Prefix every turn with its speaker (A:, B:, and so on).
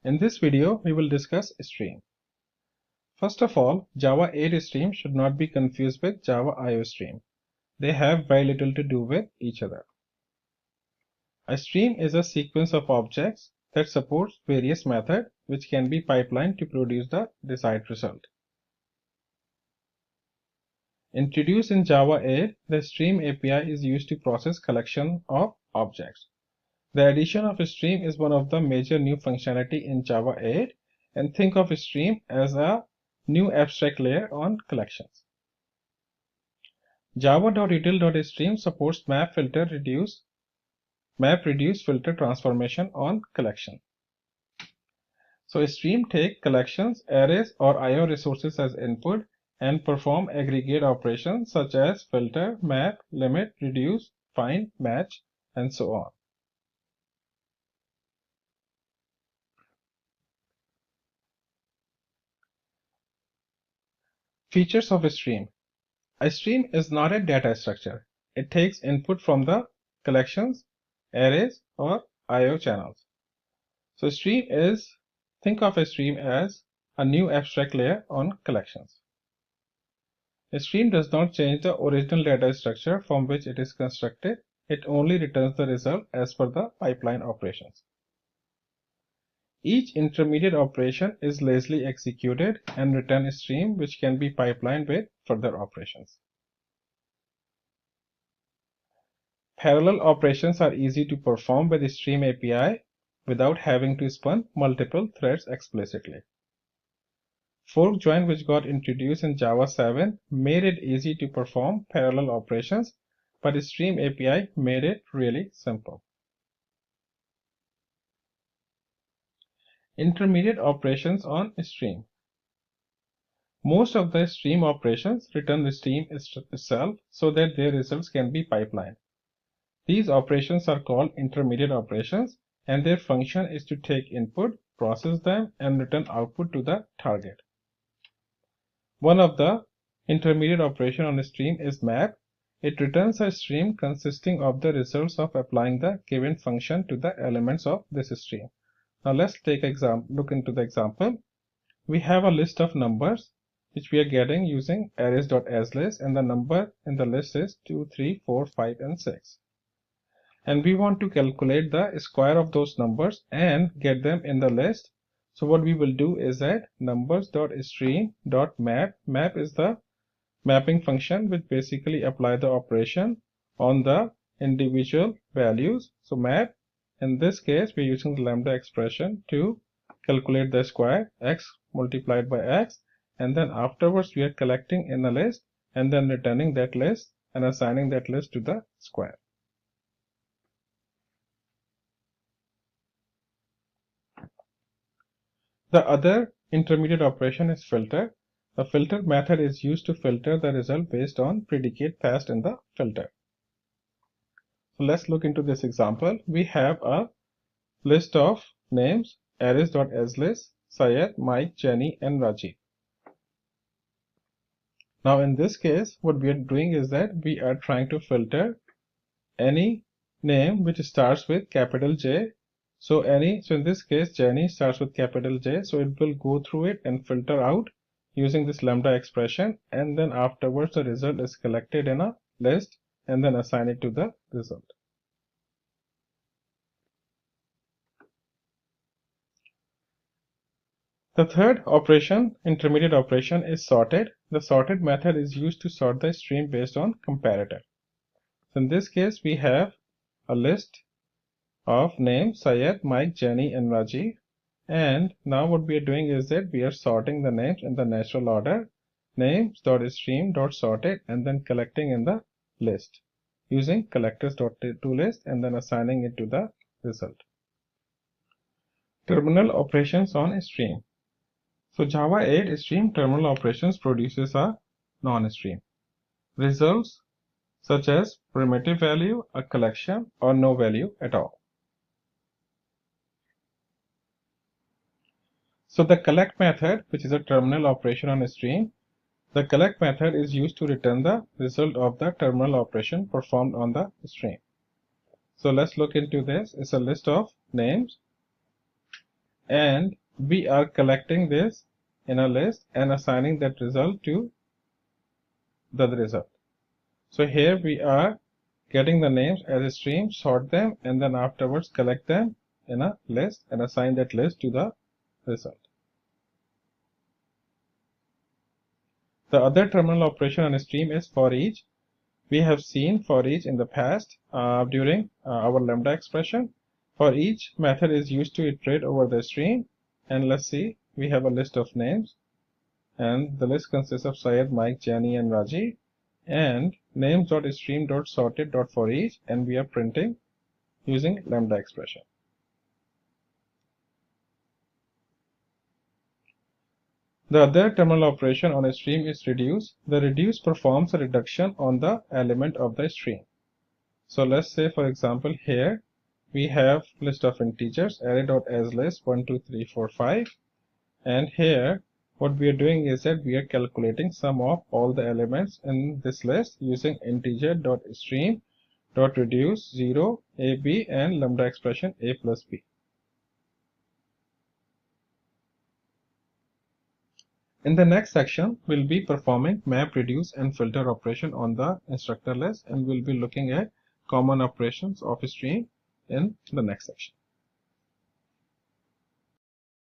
A: In this video, we will discuss stream. First of all, Java 8 stream should not be confused with Java IO stream. They have very little to do with each other. A stream is a sequence of objects that supports various methods which can be pipelined to produce the desired result. Introduced in Java 8, the stream API is used to process collection of objects. The addition of a stream is one of the major new functionality in Java 8, and think of a stream as a new abstract layer on collections. Java.util.stream supports map reduce filter transformation on collection. So a stream take collections, arrays or IO resources as input and perform aggregate operations such as filter, map, limit, reduce, find, match, and so on. Features of a stream. A stream is not a data structure. It takes input from the collections, arrays, or IO channels. So think of a stream as a new abstract layer on collections. A stream does not change the original data structure from which it is constructed. It only returns the result as per the pipeline operations. Each intermediate operation is lazily executed and return a stream which can be pipelined with further operations. Parallel operations are easy to perform with the stream API without having to spun multiple threads explicitly. Fork join, which got introduced in Java 7, made it easy to perform parallel operations, but the stream API made it really simple. Intermediate operations on a stream. Most of the stream operations return the stream itself so that their results can be pipelined. These operations are called intermediate operations, and their function is to take input, process them, and return output to the target. One of the intermediate operation on a stream is map. It returns a stream consisting of the results of applying the given function to the elements of this stream. Now let's look into the example. We have a list of numbers which we are getting using arrays.aslist, and the number in the list is 2, 3, 4, 5, and 6. And we want to calculate the square of those numbers and get them in the list. So what we will do is that numbers.stream.map. Map is the mapping function which basically apply the operation on the individual values. So map, in this case we are using the lambda expression to calculate the square, x multiplied by x, and then afterwards we are collecting in a list and then returning that list and assigning that list to the square. The other intermediate operation is filter. The filter method is used to filter the result based on predicate passed in the filter. So let's look into this example. We have a list of names, arrays.aslist, Syed, Mike, Jenny, and Rajiv. Now in this case, what we are doing is that we are trying to filter any name which starts with capital J. So in this case, Jenny starts with capital J, so it will go through it and filter out using this lambda expression, and then afterwards the result is collected in a list and then assign it to the result. The third operation, intermediate operation, is sorted. The sorted method is used to sort the stream based on comparator. So in this case, we have a list of names Syed, Mike, Jenny, and Rajiv, and now what we are doing is that we are sorting the names in the natural order, names.stream.sorted, and then collecting in the list using collectors.toList and then assigning it to the result. Terminal operations on a stream. So Java 8 stream terminal operations produces a non-stream. Results such as primitive value, a collection, or no value at all. So the collect method, which is a terminal operation on a stream, the collect method is used to return the result of the terminal operation performed on the stream. So let's look into this. It's a list of names, and we are collecting this in a list and assigning that result to the result. So here we are getting the names as a stream, sort them, and then afterwards collect them in a list and assign that list to the result. The other terminal operation on a stream is for each. We have seen for each in the past during our lambda expression. For each method is used to iterate over the stream, and let's see, we have a list of names, and the list consists of Syed, Mike, Jenny, and Raji, and names.stream.sorted.forEach, and we are printing using lambda expression. The other terminal operation on a stream is reduce. The reduce performs a reduction on the element of the stream. So let's say, for example, here we have list of integers array.aslist 1 2 3 4 5, and here what we are doing is that we are calculating sum of all the elements in this list using integer.stream.reduce 0 a b and lambda expression a plus b. In the next section, we'll be performing map, reduce, and filter operation on the instructor list, and we'll be looking at common operations of a stream in the next section.